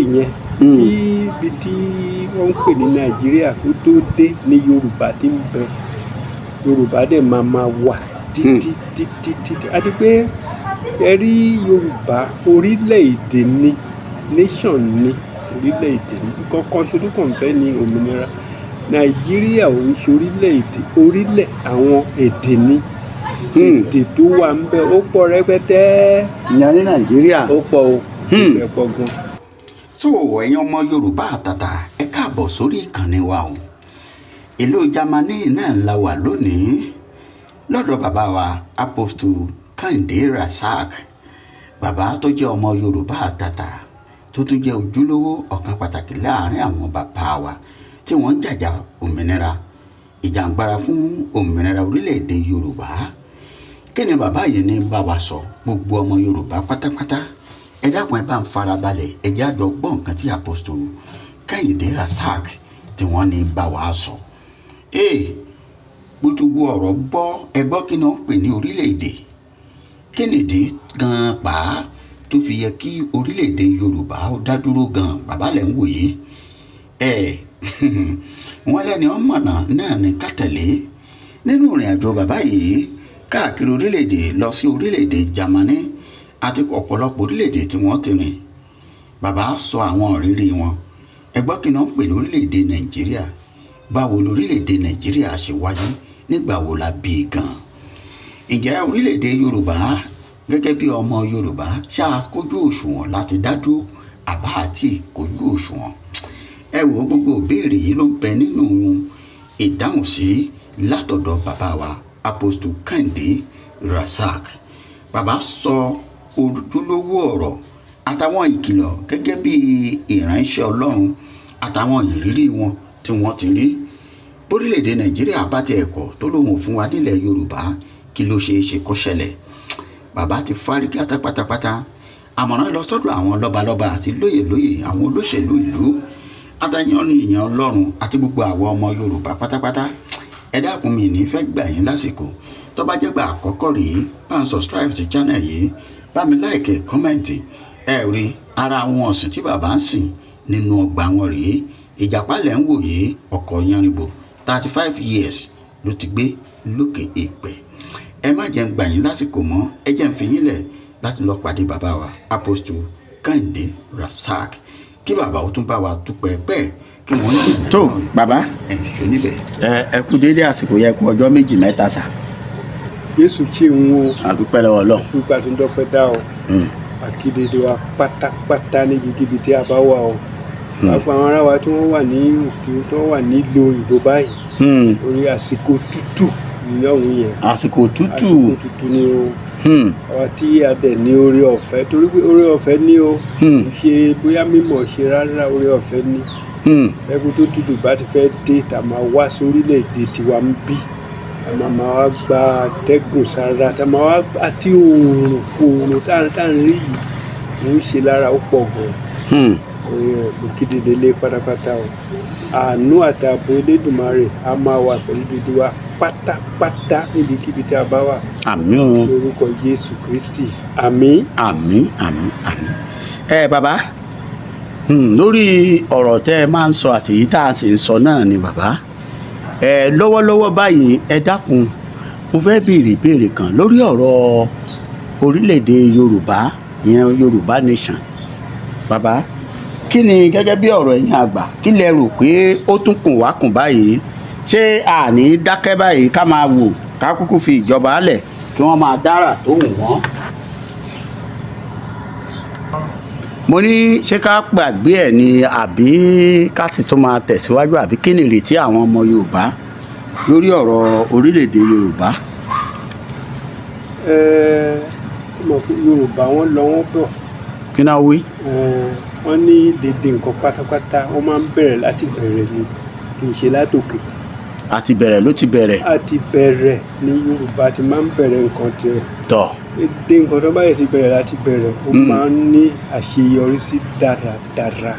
ìyẹn bí ibi tí wọ́n ń pè ní Nàìjíríà kó tó dé ní Yorùbá tí ń bẹ Yorùbá dẹ̀ máa wà títí àti pé ẹ rí Yorùbá orílẹ̀-èdè ni nation ni orílẹ̀-èdè ni nǹkan kan ṣoṣo kàn fẹ́ ní òmìnira Nàìjíríà ò ń ṣe orílẹ̀-èdè orílẹ̀ àwọn èdè ni èdè tó wà ń bẹ ó pọ̀ rẹpẹtẹ. ìyẹn ní Nàìjíríà ó pọ̀ o ìbẹ̀ pọ̀ gan. tó ẹ̀yin ọmọ Yorùbá àtàtà ẹ káàbọ̀ sórí ìkànnì wa o ìlú Jámánì náà la wà lónìí lọ́dọ̀ bàbá wa Apostle Kehinde Rasaq bàbá tó jẹ́ ọmọ Yorùbá àtàtà tó tún jẹ́ ojúlówó ọ̀kan pàtàkì láàrin àwọn bàbá wa tí wọ́n ń jàjà òmìnira ìjàǹgbara fún òmìnira orílẹ̀-èdè Yorùbá kí ni bàbá yìí ní bá wa sọ gbogbo ọmọ Yorùbá pátápátá ẹ dákun ẹ bá ń farabalẹ̀ ẹ jẹ́ àjọ gbọ́ nǹkan tí Apostle Kehinde Rasaq tí wọ́n ní bá wa sọ. gbójúgbó ọ̀rọ̀ gbọ́ ẹ gbọ́ kí ni wọ́n pè ní orílẹ̀-èdè kí nìdí gan-an pàá tó fi yẹ kí orílẹ̀-èdè Yorùbá ó dá dúró gan-an bàbá lẹ̀ ń wòye wọ́n lẹ́ni ọmọnà náà ní kátẹ̀lé nínú ìrìn àjò bàbá yìí káàkiri orílẹ̀-èdè lọ sí orílẹ̀-èdè Jámánì àti ọ̀pọ̀lọpọ̀ orílẹ̀-èdè tí wọ́n ti rìn bàbá sọ àwọn ìrírí wọn ẹ gbọ́ kí ni wọ́n pè lórílẹ̀-èdè Nàìjíríà báwo lórílẹ̀-èdè Nàìjíríà ṣe wáyé nígbà wo la bí i gan ǹjẹ́ orílẹ̀-èdè Yorùbá gẹ́gẹ́ bí ọmọ Yorùbá ṣáà kójú òṣùwọ̀n láti dájú àbá àti kójú òṣùwọ̀n ẹ wo gbogbo ìbéèrè yìí ló ń bẹ nínú ìdáhùn sí látọ̀dọ̀ bàbá wa Apostle Kehinde Rasaq bàbá sọ ojúlówó ọ̀rọ̀ àtàwọn ìkìlọ̀ gẹ́gẹ́ bí ìránṣẹ́ Ọlọ́run àtàwọn ìrírí wọn tí wọ́n ti rí bórílẹ̀-èdè Nàìjíríà bá ti ẹ̀kọ́ tó lóhùn fún wa nílẹ̀ Yorùbá kí ló ṣe é ṣe kó ṣẹlẹ̀ bàbá ti fárígá pátápátá àmọ̀ràn lọ sọ́dọ̀ àwọn lọ́balọ́ba àti lóyèlóyè àwọn olóṣèlú ìlú àtàyàn èèyàn Ọlọ́run àti gbogbo àwọn ọmọ Yorùbá pátápátá ẹ dákun mi ní fẹ́ gbà yín lásìkò tó bá jẹ́ gbà àkọ́kọ́ rèé bá ń subscribe sí channel yìí bá mi like kọ́mẹ̀ntì ẹ rí ara àwọn ọ̀sìn tí bàbá ń sìn nínú ọgbà wọn rèé ìjàpá lẹ̀ ń wòye ọkọ̀ yanrìnbó 35 years ló ti gbé lókè èèpẹ̀ ẹ má jẹ́ ń gbà yín lásìkò mọ́ ẹ jẹ́ ń fi yín lẹ̀ láti lọ pàdé bàbá wa Apostle Kehinde Rasaq kí bàbá ó tún bá wa dúpẹ́ pẹ́ kí wọ́n ní. tó bàbá ẹ̀ṣọ́ níbẹ̀. ẹ kú déédéé àsìkò yẹ kú ọjọ́ méjì mẹ́ta sà. Jésù ṣe ń wo àdúpẹ́ lọ́wọ́ Ọlọ́run. nígbà tó ń dọ́pẹ́ dá o àkídédé wa pátápátá níbikíbi tí a bá wà o pàápàá àwọn ará wa tí wọ́n wà ní òkè tí wọ́n wà nílùú òyìnbó báyìí orí àsìkò tútù ní ọ̀hún yẹn. àsìkò tútù ni o àwa tí a dẹ̀ ní oore ọ̀fẹ́ torí pé oore ọ̀fẹ́ ní o ṣe bóyá mímọ̀ ṣe rárá oore ọ̀fẹ́ ní ẹkú tó tútù bá ti fẹ́ dé tá máa wá sórílẹ̀-èdè tiwa ń bí tá máa wá gba atẹ́gùn sára tá máa wá àti oòrùn tá à ń rí yìí ló ń ṣe lára ó pọ̀ gan-an òkìdílé pátápátá o àánú àtààbò Elédùmarè a máa wà pẹ̀lú dídí wa pátápátá níbikíbi tí a bá wà. àmín o. lórúkọ Jésù Kristi àmín. àmín àmín àmín. bàbá lórí ọ̀rọ̀ tẹ́ ẹ máa ń sọ àti èyí tá a sì ń sọ náà ni bàbá lọ́wọ́lọ́wọ́ báyìí ẹ dákun mo fẹ́ béèrè ìbéèrè kan lórí ọ̀rọ̀ orílẹ̀-èdè Yorùbá ìyẹn Yorùbá nation bàbá kí ni gẹ́gẹ́ bí ọ̀rọ̀ ẹ̀yin àgbà kí lẹ rò pé ó tún kùn wá kùn báyìí ṣé àní dákẹ́ báyìí ká máa wò ká kúkú fi ìjọba lẹ̀ kí wọ́n máa dára tó wù wọ́n. mo ní ṣé ká gbàgbé ẹ̀ ni àbí ká sì tún máa tẹ̀síwájú àbí kí ni ìrètí àwọn ọmọ Yorùbá lórí ọ̀rọ̀ orílẹ̀-èdè Yorùbá. Yorùbá wọn lọ wọn bọ̀. kí náà wí. wọ́n ní dédé nǹkan pátápátá wọ́n máa ń bẹ̀rẹ̀ láti bẹ̀rẹ̀ ni kì í ṣe látòkè. àti bẹ̀rẹ̀ ló ti bẹ̀rẹ̀. àti bẹ̀rẹ̀ ni Yorùbá ti máa ń bẹ̀rẹ̀ nǹkan tiẹ̀. tọ́. dédé nǹkan tó bá yẹ ti bẹ̀rẹ̀ láti bẹ̀rẹ̀ ó máa ń ní àṣeyọrí sí dáradára.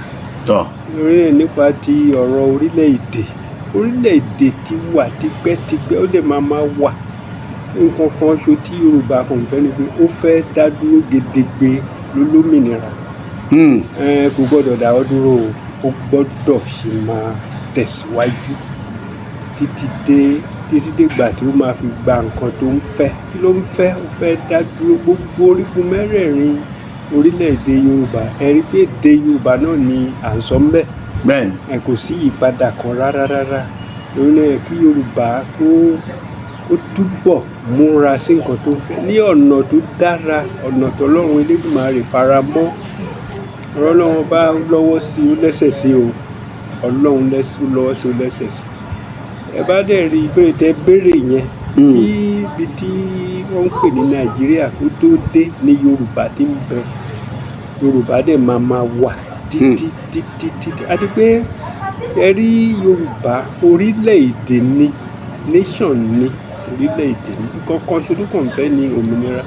tọ́. lórí ẹ̀ nípa ti ọ̀rọ̀ orílẹ̀-èdè ti wà tipẹ́tipẹ́ ó lè máa wà nǹkan kan ṣo tí Yorùbá kan fẹ́ ni pé ó fẹ́ dá dúró gedegbe lólómìnira kò gbọ́dọ̀ dáwọ́ dúró ó gbọ́dọ̀ ṣe máa tẹ̀síwájú títí dégbà tí ó máa fi gba nǹkan tó ń fẹ́. Kí ló ń fẹ́? Ó fẹ́ dá dúró gbogbo orígun mẹ́rẹ̀ẹ̀rin orílẹ̀-èdè Yorùbá. Ẹ rí pé èdè Yorùbá náà ni à ń sọ ńbẹ̀. Bẹ́ẹ̀ni. Kò sí ìyípadà kan rárá. Torí náà kí Yorùbá kó túbọ̀ múra sí nǹkan tó ń fẹ́ ní ọ̀nà tó dára, ọ̀nà t'Ọlọ́run Elédùmarè faramọ́. Ọlọ́run bá lọ́wọ́ sí ó lẹ́sẹ̀ sí o. Ọlọ́run lọ́wọ́ sí ó lẹ́sẹ̀ sí. Ẹ bá dẹ̀ rí ìbéèrè tẹ́ béèrè yẹn. Ibi tí wọ́n ń pè ní Nàìjíríà kó tó dé ní Yorùbá tí ń bẹ. Yorùbá dẹ̀ máa wà títí. Àti pé ẹ rí Yorùbá orílẹ̀-èdè ni, nation ni, orílẹ̀-èdè ni. Nǹkan kan ṣoṣo kàn fẹ́ ni òmìnira.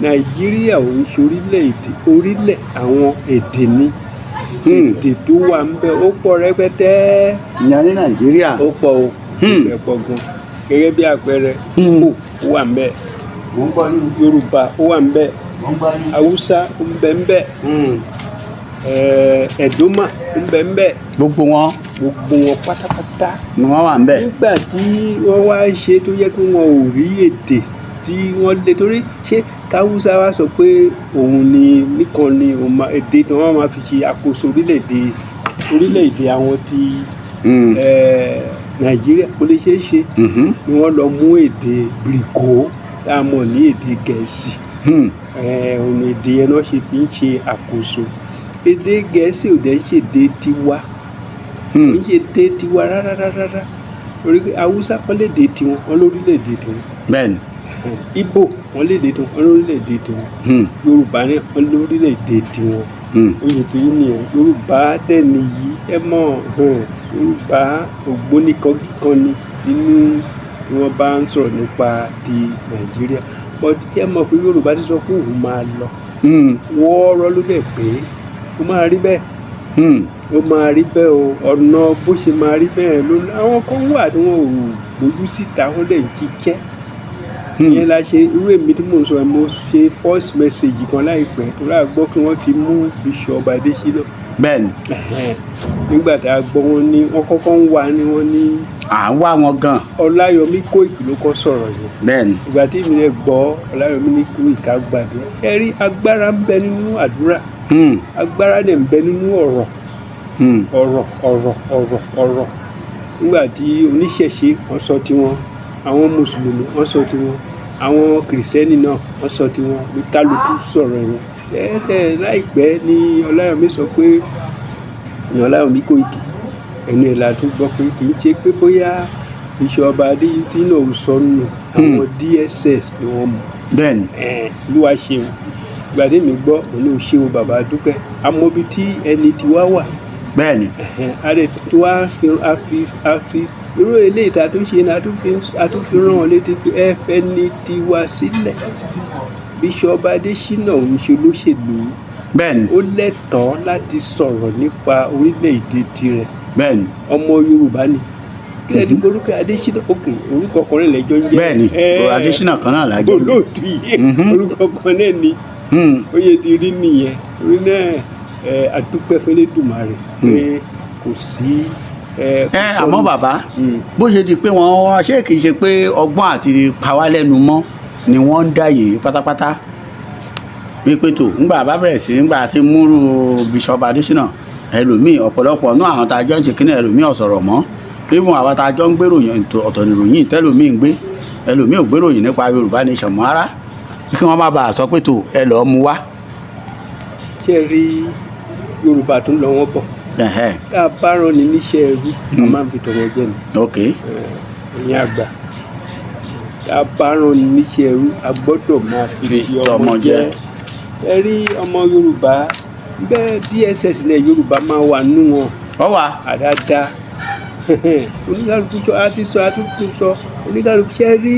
Nàìjíríà ò ń ṣe orílẹ̀-èdè, orílẹ̀ àwọn èdè ni. Èdè tó wà ń bẹ ó pọ̀ rẹpẹtẹ. Ìyẹn ní Nàìjíríà. Ó pọ̀ o. Ẹ pọ̀ gan. Gẹ́gẹ́ bí àpẹẹrẹ, Igbo ó wà ń bẹ. Yorùbá ó wà ń bẹ. Haúsá ó ń bẹ ń bẹ. Ẹ̀dómà ó ń bẹ ń bẹ. Gbogbo wọn pátápátá ni wọ́n wà ń bẹ. Nígbà tí wọ́n wá ṣe tó yẹ kí wọn ò rí èdè tí wọ́n lè, torí ṣé káwúsá wá sọ pé òun ni nìkan ni èdè tí wọ́n máa fi ṣe àkóso orílẹ̀-èdè àwọn ti Nàìjíríà kò lè ṣeé ṣe. Ni wọ́n lọ mú èdè Bìrìkó tá a mọ̀ ní èdè Gẹ̀ẹ́sì. Òun èdè yẹn náà ṣe fi ń ṣe àkóso. Èdè Gẹ̀ẹ́sì ò dẹ̀ ṣe èdè tiwa. Kì í ṣe èdè tiwa rárá. Orí Haúsá wọ́n lè dé tiwọn, wọ́n lórílẹ̀-èdè tiwọn. Bẹ́ẹ̀ni. Ìgbò wọ́n lè dé tiwọn, wọ́n lórílẹ̀-èdè tiwọn. Yorùbá náà wọ́n lórílẹ̀-èdè tiwọn. Oyè tí yín nìyẹn. Yorùbá dẹ̀ nìyí ẹ mọ̀. Yorùbá ògbóni kan ni nínú tí wọ́n bá ń sọ̀rọ̀ nípa ti Nàìjíríà. But jẹ́ mọ̀ pé Yorùbá ti sọ pé òun máa lọ. Wọ́ọ́rọ́ ló dẹ̀ pé ó máa rí bẹ́ẹ̀. Ó máa rí bẹ́ẹ̀ o. Ọ̀nà bó ṣe máa rí bẹ́ẹ̀ ló ní. Àwọn kan wà tí wọn ò gbójú síta, wọ́n dẹ̀ ń ṣiṣẹ́. Ìyẹn la ṣe irú èmi tí mò ń sọ ẹ̀, mo ṣe voice message kan láìpẹ́ tó láà gbọ́ kí wọ́n ti mú Bishop Adéṣínà. Bẹ́ẹ̀ni. Nígbà tá a gbọ́ wọn ní wọ́n kọ́kọ́ ń wá ní wọ́n ní. À ń wá wọn gan. Ọláyọmí Kóìkì ló kọ́ sọ̀rọ̀ yẹn. Bẹ́ẹ̀ni. Ìgbà tí mi lè gbọ́ Ọláyọmí ní Kóìkì á gbàdúrà. Ẹ rí agbára ń bẹ nínú àdúrà. Agbára dẹ̀ ń bẹ nínú ọ̀rọ̀. Ọ̀rọ̀. Nígbà tí oníṣẹ̀ṣe wọ́n sọ tiwọn, àwọn mùsùlùmí wọ́n sọ tiwọn, àwọn kìrìsìtẹ́nì náà wọ́n sọ tiwọn, ní kálukú sọ̀rọ̀ yẹn. Láìpẹ́ ni Ọláyọmí sọ pé Ọláyọmí Kóìkì ẹnu ẹ̀ la tún gbọ́ pé kì í ṣe pé bóyá Bishop Adéṣínà ò sọnù, àwọn DSS ni wọ́n mú. Bẹ́ẹ̀ni. Olúwa ṣeun. Ìgbà tí mi gbọ́ òun ló ṣe o bàbá dúpẹ́. A mọ ibi tí ẹni tí wá wà. Bẹ́ẹ̀ni. A lè tún wá fi irú eléyìí tá a tún ṣe ni a tún fi rán wọn létí pé ẹ fẹ́ ní tiwa sílẹ̀. Bishop Adéṣínà òun ṣe olóṣèlú. Bẹ́ẹ̀ni. Ó lẹ́tọ̀ọ́ láti sọ̀rọ̀ nípa orílẹ̀-èdè tirẹ̀. Bẹ́ẹ̀ni. Ọmọ Yorùbá ni. Kí lẹ́ẹ̀dì orúkọ Adéṣínà? Ok, orúkọ ọkùnrin lẹ́jọ́ ń jẹ́. Bẹ́ẹ̀ni. Adéṣínà kan náà lájọ. Olóòtú yìí orúkọ kan náà ni. Oyè ti rí nìyẹn. Orí náà àdúpẹ́ f'Elédùmarè pé kò sí. Àmọ́ bàbá bó ṣe di pé wọ́n ṣé kìí ṣe pé ọgbọ́n àti pawálẹ́nu mọ́ ni wọ́n ń dá yìí pátápátá wípé tó ńgbà bá bẹ̀rẹ̀ sí ńgbà tí múrù Bishop Adéṣínà ẹlòmíì ọ̀pọ̀lọpọ̀ náà àwọn tá a jọ ń ṣe kíní ẹlòmíì ọ̀sọ̀rọ̀ mọ́ even àwọn tá a jọ ń gbèròyìn ọ̀tọ̀ nìròyìn tẹ́lòmíì ń gbé ẹlòmíì ò gbèròyìn nípa Yorùbá nation mọ́ ara kí wọ́n má bàa sọ pé tó ẹ lọ́ọ́ mu wá. Ṣé rí Yorùbá tó ń lọ wọ́n bọ̀? Tá a bá rán ni níṣẹ́ ẹrú a máa ń fi tọmọ jẹ ni. Ok. Ẹ̀yin àgbà tá a bá rán ni níṣẹ́ ẹrú a gbọ́dọ̀ máa fi ọmọ jẹ. Ẹ rí ọmọ Yorùbá bẹ́ẹ̀ DSS ilẹ̀ Yorùbá máa wà nínú wọn. Ọ wà. Àdáadáa oníkàlùkù sọ àti sọ àtúntò sọ oníkàlùkù ṣe rí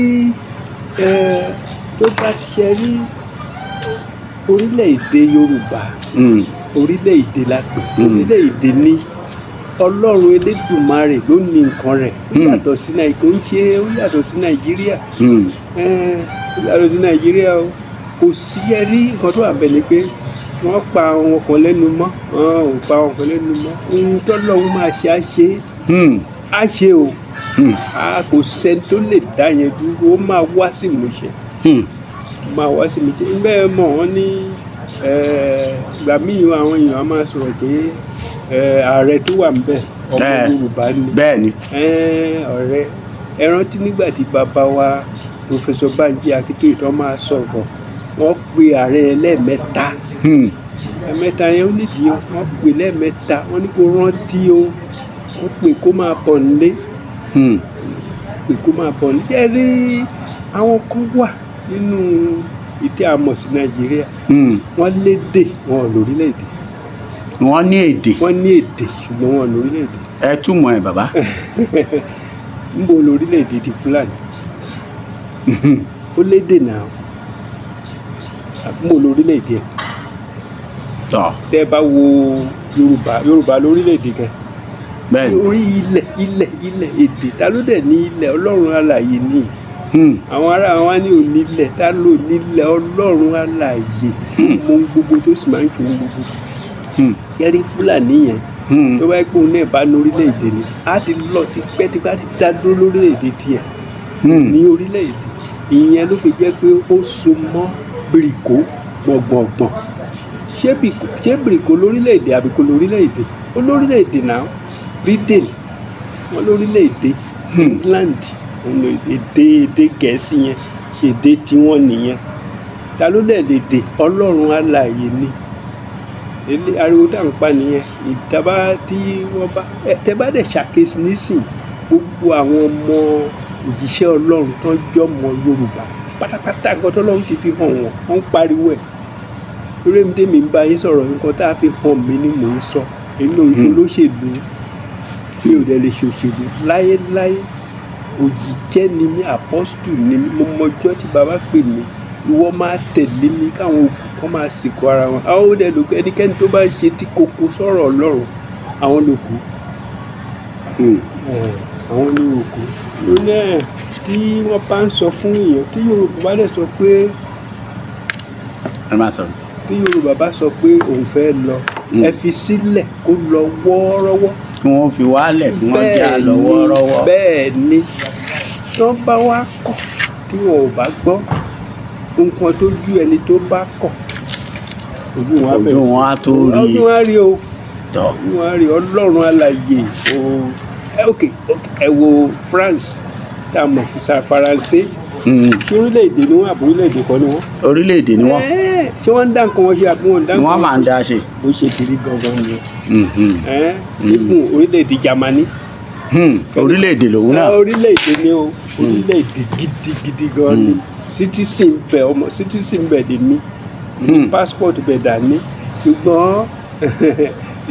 tó bá ti ṣe rí orílẹ̀-èdè Yorùbá. Orílẹ̀-èdè la pè. Orílẹ̀-èdè ní Ọlọ́run Elédùmarè ló ní nǹkan rẹ̀. Ó yàtọ̀ sí Nàìjíríà. Ó yàtọ̀ sí Nàìjíríà. Ó yàtọ̀ sí Nàìjíríà o. Kò sí ẹ rí nǹkan tó wà bẹ́ẹ̀ ni pé wọ́n pa àwọn kan lẹ́nu mọ́ wọn ò pa àwọn kan lẹ́nu mọ́ ohun tọ́lọ́run máa ṣe á ṣe o a kò sẹ́ni tó lè dá yẹn dúró ó máa wá sí ìmúṣẹ máa wá sí ìmúṣẹ bẹ́ẹ̀ mọ̀ wọ́n ní ìgbà míì àwọn èèyàn á máa sọ̀rọ̀ pé ààrẹ tó wà níbẹ̀ ọmọ Yorùbá ni bẹ́ẹ̀ ni ọ̀rẹ́ ẹ rántí nígbà tí bàbá wa Professor Banji Akintoye tó máa sọ̀rọ̀ wọ́n pe ààrẹ lẹ́ẹ̀mẹ́ta ẹ̀mẹ́ta yẹn ó nídìí wọ́n pè lẹ́ẹ̀mẹ́ta wọ́n ní kó rántí o wọ́n pè kó máa bọ̀ nílé pè kó máa bọ̀ nílé ẹ rí àwọn kan wà nínú ìdí àmọ̀ sí Nàìjíríà wọ́n lédè wọn ò lórílẹ̀‐èdè wọ́n ní èdè ṣùgbọ́n wọn ò lórílẹ̀‐èdè. ẹ túmọ̀ ẹ̀ bàbá. ń bo lórílẹ̀‐èdè ti Fúlàní ó lédè náà àbúmọ̀ lórílẹ̀‐èdè ẹ̀ tẹ́ ẹ bá wo Yorùbá lórílẹ̀‐èdè kan orí ilẹ̀ èdè ta ló dẹ̀ ní ilẹ̀ Ọlọ́run alààyè ni àwọn ará wa ní onílẹ̀ ta ló nílẹ̀ Ọlọ́run alààyè mọ gbogbo tó sì máa ń kiri gbogbo yẹrí Fúlàní yẹn tó bá gbóhùn náà bá ní orílẹ̀‐èdè ni á ti lọ tipẹ́tipẹ́ á ti dá dúró lórílẹ̀‐èdè tiẹ̀ ní orílẹ̀‐èdè ìyẹn ló fi jẹ́ pé ó so mọ́ bìrìkó gbọ̀ngbọ̀ngbọ̀n ṣé bìrìkó lórílẹ̀‐èdè àbí kò lórílẹ̀‐èdè ó lórílẹ̀‐èdè náà Britain wọn lórílẹ̀‐èdè England èdè Gẹ̀ẹ́sì yẹn èdè tiwọn nìyẹn ta ló lẹ́ẹ̀dẹ̀dẹ̀ Ọlọ́run alààyè ni ilé ariwo tá à ń pa nìyẹn ìdábà tí wọ́n bá tẹ bá dẹ̀ ṣàkíyèsí nísìn gbogbo àwọn ọmọ òjíṣẹ́ Ọlọ́run tó ń jọmọ Yorùbá pátápátá nǹkan tó lọ́run ti fi hàn wọ́n ń pariwo ẹ̀ lórí èmi tèmi ń bá yín sọ̀rọ̀ nǹkan tá a fi hàn mí ni mò ń sọ èmi ò ń ṣe olóṣèlú mi ò dẹ̀ lè ṣòṣèlú láyéláyé òjíṣẹ́ ni mí apọ́stù ni mí mo mọjọ́ tí bàbá pè mí ìwọ máa tẹ̀lé mi káwọn òkú kan máa sìnkú ara wọn àwọn òde lòkù ẹnikẹ́ni tó bá ń ṣe tí koko sọ̀rọ̀ Ọlọ́run àwọn lòkù àwọn ní òkú lónìí ẹ̀ tí wọ́n bá ń sọ fún èèyàn tí Yorùbá bá dẹ̀ sọ pé tí Yorùbá bá sọ pé òun fẹ́ lọ ẹ fi sílẹ̀ kó lọ wọ́ọ́rọ́wọ́ kí wọ́n fi wálẹ̀ kí wọ́n já lọ wọ́ọ́rọ́wọ́ bẹ́ẹ̀ ni tí wọ́n bá wá kọ̀ tí wọn ò bá gbọ́ nǹkan tó ju ẹni tó bá kọ̀ ojú wọn á tó rí ojú wọn á rí o ojú wọn á rí Ọlọ́run alààyè ẹ wo France tá a mọ̀ fi sa Faransé ṣé orílẹ̀-èdè ni wọ́n àbí orílẹ̀-èdè kan ni wọ́n. orílẹ̀-èdè ni wọ́n. ṣé wọ́n ń dá nǹkan wọn ṣe àbí wọ́n ń dá nǹkan wọn ṣe. wọ́n máa ń dá ṣe. bó ṣe kiri gangan ni. nípò orílẹ̀-èdè Jámánì. orílẹ̀-èdè lòun náà. orílẹ̀-èdè ni o orílẹ̀-èdè gidigidi gan ni citizen bẹ̀ dé ní passport bẹ̀ dà ní ṣùgbọ́n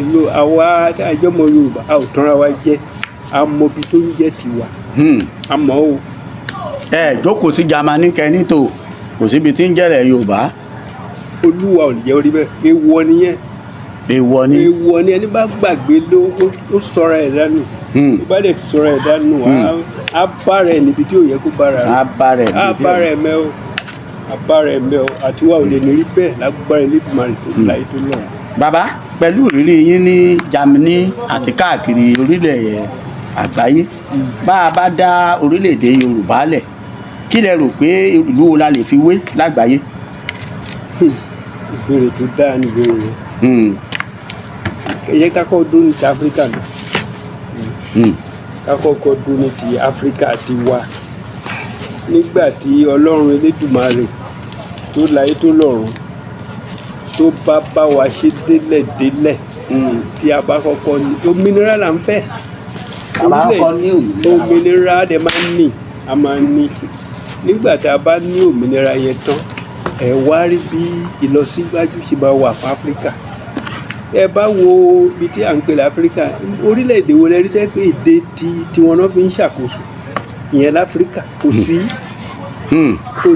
ìlú àwa àjọmọ Yorùbá a ò tanra wa jẹ a mọ ibi tó ń jẹ́ tiwa a mọ̀ o. jókòó sí Jámánì kẹ́ni tó kò síbi tí ń jẹ́lẹ̀ Yorùbá. Olúwa ò ní jẹ́ orí bẹ́ẹ̀ èèwọ̀ nìyẹn. èèwọ̀ ni ẹni bá gbàgbé ló sọra ẹ̀ dànù tó bá dẹ̀ ti sọra ẹ̀ dànù á bá rẹ̀ níbi tí ò yẹ kó bára rẹ̀ á bá rẹ̀ mẹ́ o àti wà ò lè ní rí bẹ́ẹ̀ lágbára Elédùmarè tó láyé tó lọ. bàbá pẹ̀lú ìrírí yín ní Jámánì àti káàkiri orílẹ̀ àgbáyé bá a bá dá orílẹ̀-èdè Yorùbá lẹ̀ kí lẹ rò pé ìlú wo la lè fi wé lágbàáyé. ìbéèrè tó dáa ní ìbéèrè rẹ ẹ̀yẹ kákọ́ dún ní ti Áfíríkà náà kákọ́kọ́ dún ní ti Áfíríkà ti wá nígbà tí Ọlọ́run Elédùmarè tó láyé tó lọ́run tó bá wa ṣe délẹ̀ tí a bá kọ́kọ́ ní òmìnira là ń fẹ́ òmìnira dẹ̀ máa ń ní a máa ń ní nígbà tá a bá ní òmìnira yẹn tán ẹ wá rí bí ìlọsíwájú ṣe máa wà fún Áfíríkà ẹ bá wo ibi tí à ń pè láfíríkà orílẹ̀-èdè wo lẹ́rí tẹ́ pé èdè tiwọn náà fi ń ṣàkóso ìyẹn láfíríkà kò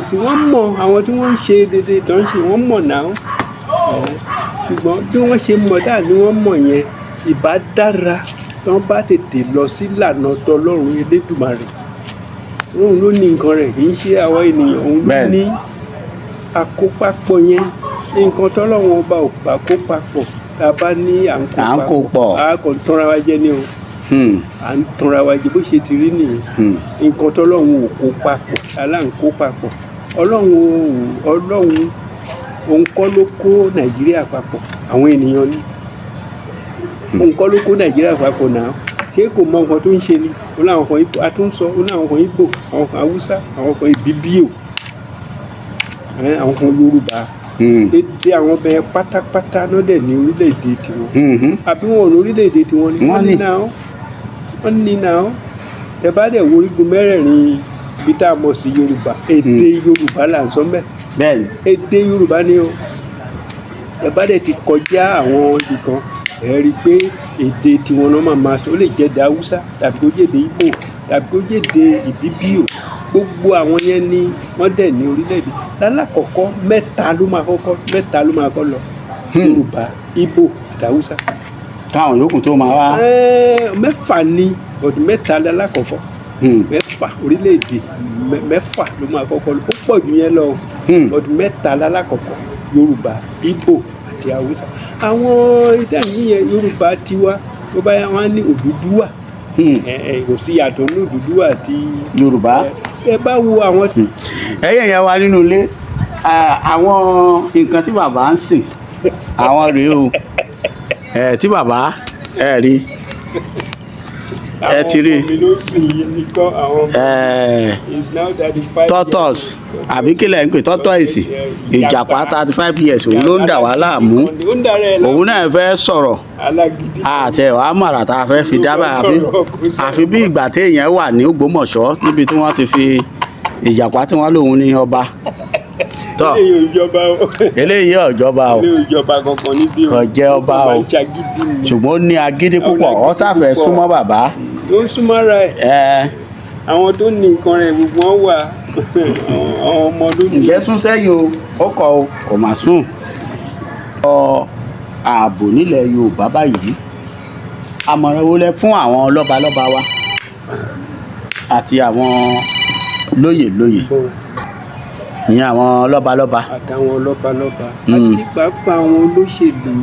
sí wọ́n mọ̀ àwọn tí wọ́n ń ṣe dédé tó ń ṣe wọ́n mọ̀ náà ṣùgbọ́n bí wọ́n ṣe mọ̀ dáa ni wọ́n mọ̀ yẹn ìbá dára tí wọ́n bá tètè lọ sí ìlànà tọlọ́run Elédùmarè òun ló ní nǹkan rẹ̀ kì í ṣe àwọn ènìyàn òun ló ní àkópapọ̀ yẹn nǹkan tọ́lọ́run ọba ò bá kó papọ̀ tá a bá ní à ń kó papọ̀ a kò tanra wa jẹ ní o à ń tanra wa jẹ bó ṣe ti rí nìyẹn nǹkan tọ́lọ́run ò kó papọ̀ aláǹkó papọ̀ ọlọ́run òun kọ́ ló kó Nàìjíríà papọ̀ àwọn ènìyàn ni òun kọ́ ló kó Nàìjíríà papọ̀ náà ṣé kò mọ nǹkan tó ń ṣe ni ó láwọn kan àtúnṣọ ó láwọn kan Ìgbò àwọn kan Haúsá àwọn kan Ìbíbíò àwọn kan Yorùbá èdè àwọn bẹ́ẹ̀ pátápátá náà dẹ̀ ní orílẹ̀-èdè tiwọn àbí wọn ò ní orílẹ̀-èdè tiwọn ni wọ́n ní náà ẹ bá dẹ̀ wo orígun mẹ́rẹ̀ẹ̀rin bí tá a mọ̀ sí Yorùbá èdè Yorùbá là ń sọ bẹ́ẹ̀ èdè Yorùbá ni o ẹ bá dẹ̀ ti kọjá àwọn ibìkan ẹ rí i pé èdè tiwọn náà máa sọ ó lè jẹ́ èdè Haúsá tàbí kó jẹ́ èdè Ìgbò tàbí kó jẹ́ èdè Ìbíbíò gbogbo àwọn yẹn ni wọ́n dẹ̀ ní orílẹ̀-èdè lálákọ̀ọ́kọ́ mẹ́ta ló máa kọ́ lọ Yorùbá Ìgbò àti Haúsá káwọn yòókù tó máa wá. mẹ́fà ni ọdún mẹ́ta lálákọ̀ọ́kọ́ mẹ́fà orílẹ̀-èdè mẹ́fà ló máa kọ́kọ́ lọ ó pọ̀ jù yẹn lọ ọdún mẹ́ta lálákọ̀ọ́kọ́ Yorùbá Ìgbò àti Haúsá àwọn ìdáhùn yẹn Yorùbá tiwa tó bá yá wọn ní Odùduwà kò sí yàtọ̀ ní Odùduwà àti Yorùbá. ẹ bá wo àwọn. ẹ̀yin yẹn wà nínú ilé àwọn nǹkan tí bàbá ń sìn àwọn rèé o tí bàbá ẹ rí ẹ ti rí tortoise àbí kílẹ̀ ń pè tortoise ìjàpá 35 years òun ló ń dà wá láàmú òun náà fẹ́ sọ̀rọ̀ àti ẹ̀wà mọ̀ràn tá a fẹ́ fi dábàá àfi bí ìgbà téèyàn wà ní Ògbómọ̀ṣọ́ níbi tí wọ́n ti fi ìjàpá tí wọ́n lòun ní ọba tọ́ eléyìí ọ̀jọba o kò jẹ́ ọba o ṣùgbọ́n ó ní agídí púpọ̀ ó sáfẹ́ súnmọ́ bàbá. tó ń súnmọ́ ara ẹ̀ àwọn tó ní nǹkan rẹ̀ gbogbo wọn wà àwọn ọmọ ló ní. ǹjẹ́ sún sẹ́yìn o ó kọ o kò mà sùn. ààbò nílẹ̀ Yorùbá báyìí àmọ̀ràn wo lẹ fún àwọn lọ́balọ́ba wa àti àwọn lóyè ìyẹn àwọn lọ́balọ́ba. àtàwọn lọ́balọ́ba àti pàápàá àwọn olóṣèlú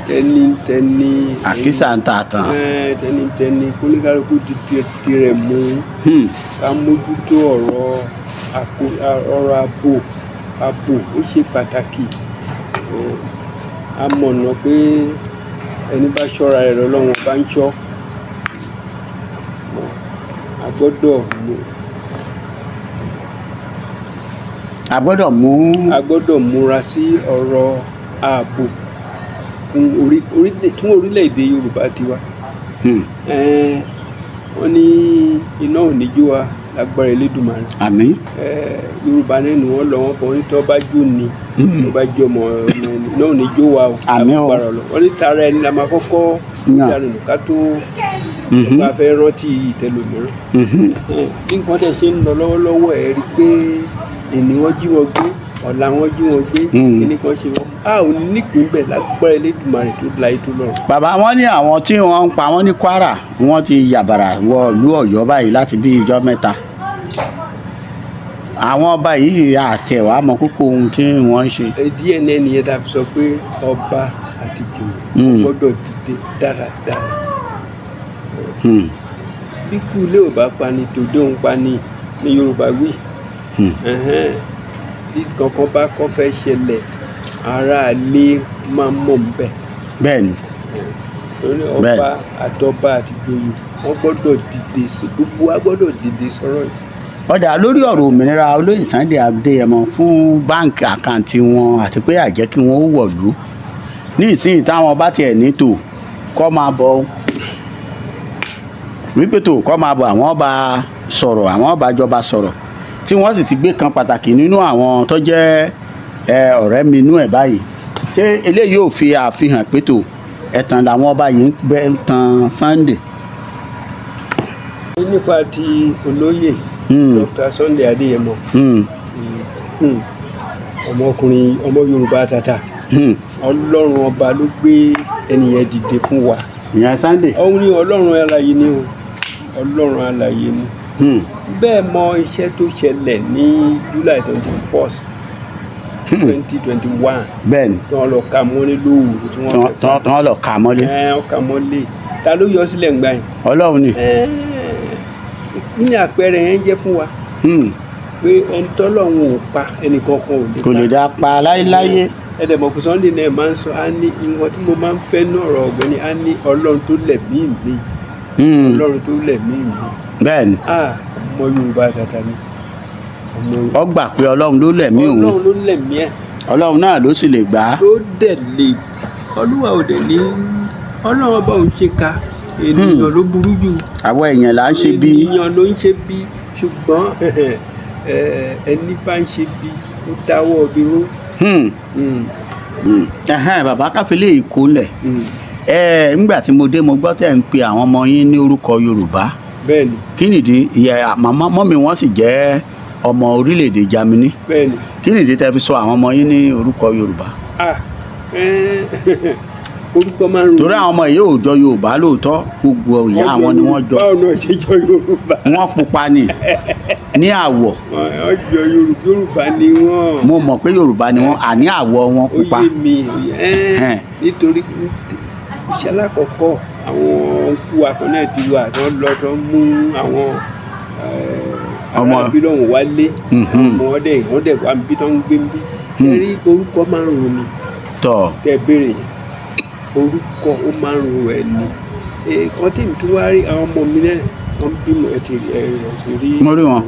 tẹnitẹni àkísà ń ta tán. tẹnitẹni kóníkálukú di rẹ̀ mú ká mójútó ọ̀rọ̀ ààbò ó ṣe pàtàkì a mọ̀nà pé ẹni bá ṣọ́ra rẹ̀ lọ́wọ́ bá ń ṣọ́ a gbọ́dọ̀ múra sí ọ̀rọ̀ ààbò fún orílẹ̀-èdè Yorùbá tiwa. wọ́n ní iná ò ní jó wa lágbára Elédùmarè. àmín. Yorùbá nínú wọn lọ wọn kàn ní tó bá jó ni tó bá jó ọmọ ẹni iná ò ní jó wa o. àmín o. wọ́n ní tara ẹni la máa kọ́kọ́ ìdánù ká tó bá fẹ́ rántí ìtẹlòmíràn. bí nǹkan tẹ̀ ṣe ń lọ lọ́wọ́lọ́wọ́ ẹ̀ rí i pé ènìyàn jí wọn gbé ọ̀la wọn jí wọn gbé kíní kan ṣe wọn a ò nípìn bẹ́ẹ̀ lágbára Elédùmarè tó la ètò lọ́rùn. bàbá wọn ní àwọn tí wọ́n ń pa wọ́n ní Kwara wọ́n ti yàbàrà wọ ìlú Ọ̀yọ́ báyìí láti bí ijọ́ mẹ́ta àwọn ọba yìí àtẹ̀wá mọ kókó ohun tí wọ́n ń ṣe. díẹ̀ náà nìyẹn tá a fi sọ pé ọba àti ìjòyè gbọ́dọ̀ dìde dáradára. bí kú ilé ò bá pani tòde òun pani ní Yorùbá wí. bí kankan bá kọ́ fẹ́ ṣẹlẹ̀ aráalé máa mọ̀ nbẹ̀. bẹ́ẹ̀ni. ọba àtọba àti ìjòyè wọ́n gbọ́dọ̀ dìde sí gbogbo wa gbọ́dọ̀ dìde sọ̀rọ̀ yìí. ọ̀dà lórí ọ̀rọ̀ òmìnira olóyè Sunday Adéyẹmọ fún báǹkì àkáǹtì wọn àti pé àjẹ́ kí wọ́n ó wọ̀lú ní ìsinyìí táwọn bá tiẹ̀ nítò kọ́ máa bọ̀ wípé tó kọ́ máa bọ̀ àwọn ọba sọ̀rọ̀ àwọn ọba jọba sọ̀rọ̀ tí wọ́n sì ti gbé kan pàtàkì nínú àwọn tó jẹ́ ọ̀rẹ́ mi inú ẹ̀ báyìí ṣé eléyìí ò fi àfihàn pé tó ẹ̀tàn làwọn ọba yìí ń gbẹ́ tàn Sunday. nípa ti olóyè Dr. Sunday Adéyẹmọ ọmọkùnrin ọmọ Yorùbá tata Ọlọ́run ọba ló gbé ẹnìyẹn dìde fún wa. ìyá Sunday. òun ni Ọlọ́run alààyè ni o Ọlọ́run alààyè ni bẹ́ẹ̀ mọ iṣẹ́ tó ṣẹlẹ̀ ní July 21st 2021 bẹ́ẹ̀ni tí wọ́n lọ ka mọ́lé lóòrùn tí wọ́n lọ kà mọ́lé. wọ́n ka mọ́lé ta ló yọ sílẹ̀ ńgbà yẹn. Ọlọ́run ni. kí ni àpẹẹrẹ yẹn jẹ́ fún wa pé ẹni tọ́lọ́run ò pa ẹnìkankan kò lè dá pa láéláé. ẹ̀dẹ̀mọ̀kù Sunday náà máa ń sọ á ní ìwọ̀n tí mo máa ń fẹ́ ní ọ̀rọ̀ ọ̀gbẹ́ni á ní Ọlọ́run tó lẹ̀mí mi Ọlọ́run tó lẹ̀mí mi. bẹ́ẹ̀ni. ọmọ Yorùbá tata ni. ó gbà pé Ọlọ́run ló lẹ̀mí òun. Ọlọ́run ló lẹ̀mí ẹ̀. Ọlọ́run náà ló sì lè gbà á. ló dẹ̀ lè Olúwa ò dẹ̀ ní Ọlọ́run ọba òun ṣe ka ènìyàn ló burú jù. àwọn èèyàn là ń ṣe bí. ènìyàn ló ń ṣe bí ṣùgbọ́n ẹni bá ń ṣe bí ó dáwọ́ bí ró. bàbá káfílẹ̀ èkó lẹ̀ nígbà tí mo dé mo gbọ́ tẹ̀ ń pe àwọn ọmọ yín ní orúkọ Yorùbá. bẹ́ẹ̀ni. kí nìdí ìyá mọ́mì wọn sì jẹ́ ọmọ orílẹ̀-èdè Germany. bẹ́ẹ̀ni. kí nìdí tẹ́ fi sọ àwọn ọmọ yín ní orúkọ Yorùbá. orúkọ máa ń rò. torí àwọn ọmọ yìí ò jọ Yorùbá lóòótọ́ gbogbo ìyá àwọn ni wọ́n jọ. báwo náà ṣe jọ Yorùbá. wọ́n pupa ni ní àwọ̀. wọ́n jọ Yorùbá ni wọ́n. mo mọ̀ pé Yorùbá ni wọ́n àní àwọ̀ wọn pupa. ó yé mi nítorí iṣẹ́ alákọ̀ọ́kọ́ àwọn òkú akọ́nẹ́ ti wà tó ń lọ tó ń mú àwọn arábí lọ́hùn wálé ọmọ ọdẹ wà níbi tó ń gbé níbí. ẹ̀rí orúkọ máa ń ro ni. tẹ béèrè yẹn orúkọ ó máa ń ro ẹ ni. kan tí mi tún wá rí àwọn ọmọ mi náà wọ́n bímọ ẹ ti rí. mo rí wọn.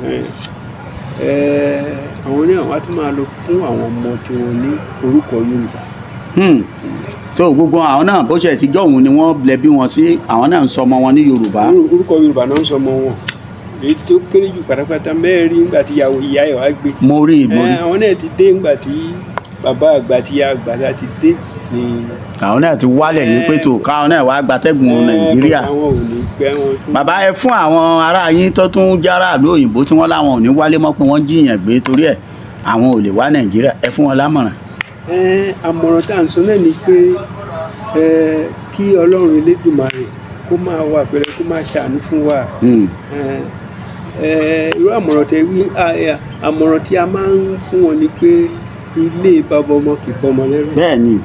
àwọn náà wọ́n á tún máa lọ fún àwọn ọmọ tiwọn ní orúkọ Yorùbá. tó gbogbo àwọn náà bó ṣe ti jọ òun ni wọ́n lẹbi wọn sí àwọn náà ń sọ ọmọ wọn ní Yorùbá. orúkọ Yorùbá náà ń sọ ọmọ wọn èyí tó kéré jù pátápátá mẹ́rin nígbà tí ìyá ẹ̀ wá gbé. mo rí. àwọn náà ti dé nígbà tí bàbá àgbà àti ìyá àgbà ti dé ni. àwọn náà ti wálẹ̀ ní pé tó káwọn náà wá gbatẹ́gùn Nàìjíríà. àwọn ò ní pẹ́ wọn tún. bàbá ẹ fún àwọn ará yín tó tún jára ìlú òyìnbó tí wọ́n láwọn ò ní wálé mọ́ pé wọ́n jíyàn gbé torí ẹ̀ àwọn ò lè wá Nàìjíríà ẹ fún wọn lámọ̀ràn. àmọ̀ràn tá à ń sọ náà ni pé kí Ọlọ́run Elédùmarè kó máa wà pẹ̀lẹ́ kó máa ṣàánú fún wa. irú àmọ̀ràn tí a máa ń fún wọn ni pé ilé bàbá ọmọ kì í bọ́mọ lẹ́rù. bẹ́ẹ̀ni.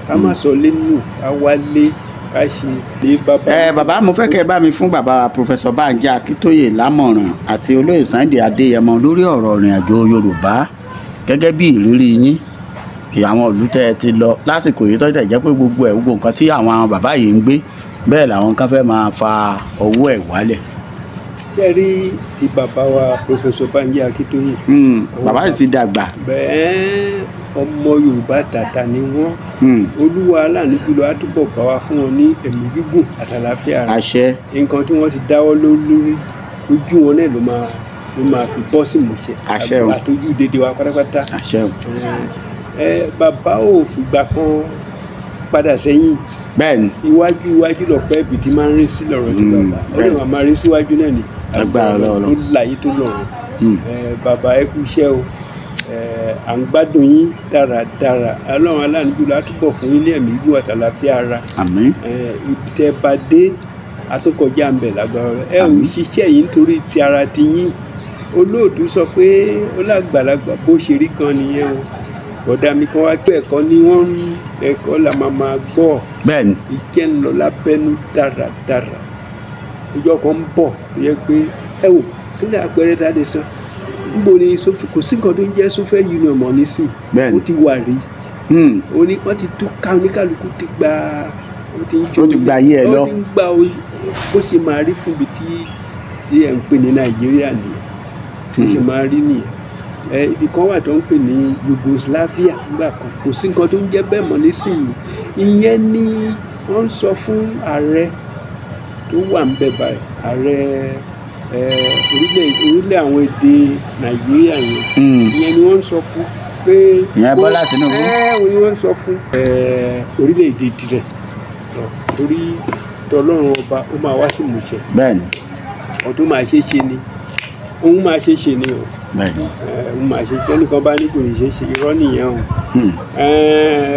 ká má sọ lẹ́nu ká wálé ká ṣe lé bàbá. bàbá mo fẹ́ kẹ́ ẹ bá mi fún bàbá Professor Bánjí Akíntóyè lámọ̀ràn àti olóyè Sunday Adéyẹmọ lórí ọ̀rọ̀ ìrìn àjò Yorùbá gẹ́gẹ́ bí ìrírí yín àwọn ìlú tẹ́ ẹ ti lọ lásìkò yìí tó tẹ̀ jẹ́ pé gbogbo nǹkan tí àwọn bàbá yìí ń gbé bẹ́ẹ̀ làwọn kan fẹ́ máa fa owó ẹ̀ wálẹ̀. kẹ́rí ti bàbá wa Professor Bánjí Akíntóyè. bàbá sì ti dàgbà. bẹ́ẹ̀ ọmọ Yorùbá tàtà ni wọ́n. Olúwa aláàánú jùlọ á túbọ̀ bá wa fún wọn ní ẹ̀mí gígùn àtàlàáfíà. àṣẹ. nǹkan tí wọ́n ti dáwọ́ lórí ojú wọn náà ló máa fi bọ́ sí ìmúṣẹ. àṣẹ o. àtọ́jú dédé wa pátápátá. àṣẹ o. bàbá ò fìgbà kan padà sẹ́yìn. bẹ́ẹ̀ni. iwájú lọ̀pẹ́ ibi tí máa ń rí sí lọ́rọ̀ tí bàbá ó lè máa rí síwájú náà ni. agbára lọ́wọ́ tó láyé tó lọ́rùn. bàbá ẹ kú iṣẹ́ o à ń gbádùn yín dáradára Ọlọ́run aláàánú jùlọ á túbọ̀ fún yín ní ẹ̀mí gígùn àtàlàáfíà ara. àmín. ibi tẹ́ bá dé àtúnkọjá ń bẹ̀ lágbára rẹ̀ ẹ ò ṣiṣẹ́ yìí nítorí ti ara ti yín. Olóòtú sọ pé ó lágbàlagbà bó ṣe rí kan nìyẹn o bọ̀dá mi kan wá pé ẹ̀kọ́ ni wọ́n ń ẹ̀kọ́ la máa gbọ́. bẹ́ẹ̀ni. ìjẹ́ ń lọ lábẹ́nú dáradára ọjọ́ kan ń bọ̀ tó yẹ pé ẹ wò kí lè àpẹẹrẹ tá a lè sọ níbo ni kò sí nǹkan tó ń jẹ́ sófẹ́ union mọ̀ nísìn. bẹ́ẹ̀ni. ó ti wà rí. wọ́n ti tú ká oníkálukú ti gba ó ti gba ayé ẹ lọ. ó ti ń gba bó ṣe máa rí fún ibi tí ẹ̀ ń pè ní Nàìjíríà nìyẹn bó ṣe máa rí nìyẹn. Ibi kan wà tó ń pè ní Yugoslavia nígbà kan kò sí nǹkan tó ń jẹ́ bẹ́ẹ̀ mọ́ nísìnyí ìyẹn ni wọ́n ń sọ fún ààrẹ tó wà ń bẹ̀ báyìí ààrẹ orílẹ̀ àwọn èdè Nàìjíríà yẹn ìyẹn ni wọ́n ń sọ fún pé ìyẹn Bọ́lá Tinubu òun ni wọ́n ń sọ fún orílẹ̀-èdè tirẹ̀ torí tọlọ́run ọba ó máa wá sí ìmúṣẹ. bẹ́ẹ̀ni. ọdún máa ṣe é ṣe ni òun máa ṣe é ṣe ni o. ó máa ṣe ṣe ẹnìkan bá ní kò ní ṣe ṣe irọ́ nìyẹn o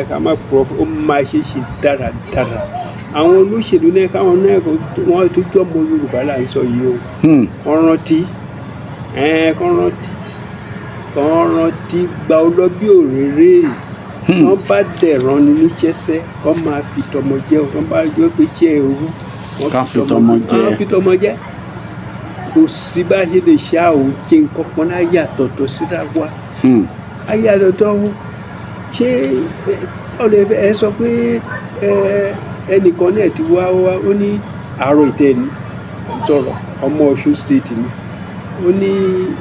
ká má pọ̀ ó máa ṣe ṣe dáradára àwọn olóṣèlú náà káwọn náà wọ́n tó jọ́ ọmọ Yorùbá là ń sọ yìí o kán rántí gba ọlọ́bí òréré wọ́n bá dẹ̀ rán ni níṣẹ́ṣẹ́ kán máa fi tọmọ jẹ́ wọ́n bá jọ pé iṣẹ́ ẹrú wọ́n fi tọmọ jẹ́ kò sí bá ṣe lè ṣá ò ṣe nǹkan kan náà yàtọ̀tọ̀ síra wa ayàtọ̀tọ̀ o ṣé ọ̀rẹ́ ẹ sọ pé ẹnìkan náà ti wá ó ní àárọ̀ ìtẹ́ni sọ̀rọ̀ ọmọ Ọ̀ṣun state ni ó ní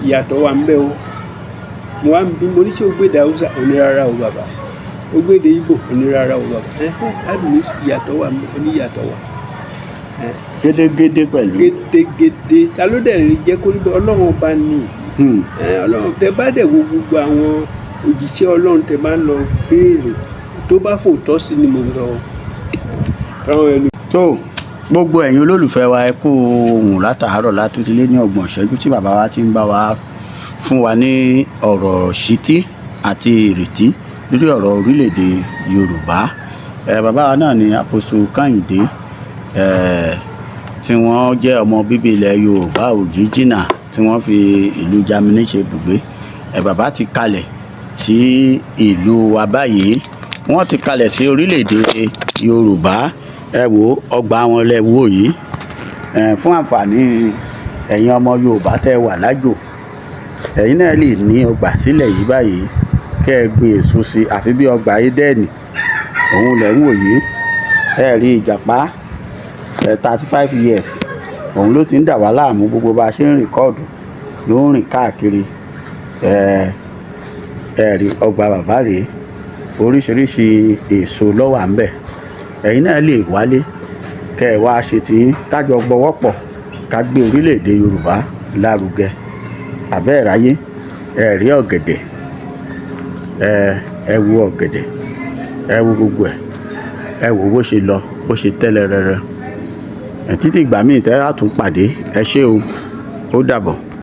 ìyàtọ̀ wà ń bẹ o mo wá ń bí mo ní ṣé o gbéde Haúsá onírárá o bàbá o gbéde Ìgbò onírárá o bàbá láti ìyàtọ̀ wà ń bẹ oníyàtọ̀ wà. gédégédé pẹ̀lú. gédégédé ta ló dẹ̀ rí jẹ́ kó rí bẹ́ẹ̀ Ọlọ́run bá ní Ọlọ́run tẹ bá dẹ̀ wo gbogbo àwọn òjíṣẹ́ Ọlọ́run tẹ bá ń lọ béèrè tó bá fòótọ́ sí ni mo ń lọ táwọn ẹnu. tó gbogbo ẹ̀yin olólùfẹ́ wa ẹ kú ohùn látàárọ̀ látúntí lé ní 30 ìṣẹ́jú tí bàbá wa ti ń bá wa fún wa ní ọ̀rọ̀ ṣítí àti ìrètí lórí ọ̀rọ̀ orílẹ̀-èdè Yorùbá bàbá wa náà ni Apostle Kẹ́hìndé tí wọ́n jẹ́ ọmọ bíbí ilẹ̀ Yorùbá òríjìnà tí wọ́n fi ìlú Jámánì ṣe ibùgbé bàbá ti kalẹ̀ sí ìlú wa báyìí wọ́n ti kalẹ̀ sí orílẹ̀-èdè Yorùbá ẹ wo ọgbà wọn lẹ wò yìí fún àǹfààní ẹ̀yin ọmọ Yorùbá tẹ́ wà lájò ẹ̀yin náà lè ní ọgbà sílẹ̀ yìí báyìí kẹ́ ẹ gbin èso sí àfi bí ọgbà Édẹ́nì òun lẹ̀ ń wò yìí ẹ rí ìjàpá 35 years òun ló ti ń dà wá láàmú gbogbo bá a ṣe ń rìkọ́ọ̀dù ló ń rìn káàkiri rí ọgbà bàbá rèé oríṣiríṣi èso ló wà ń bẹ̀ ẹ̀yin náà lè wálé kẹ́ ẹ wá ṣe tí kájọ gbọ́wọ́pọ̀ ká gbé orílẹ̀-èdè Yorùbá lárugẹ àbẹ́ ìráyé rí ọ̀gẹ̀dẹ̀ ẹ wo ọ̀gẹ̀dẹ̀ ẹ wo gbogbo ẹ wo bó ṣe lọ bó ṣe tẹ́lẹ̀ rẹ́rẹ́ títí ìgbà míì tẹ́ á tún pàdé ẹ ṣé o ó dàbọ̀.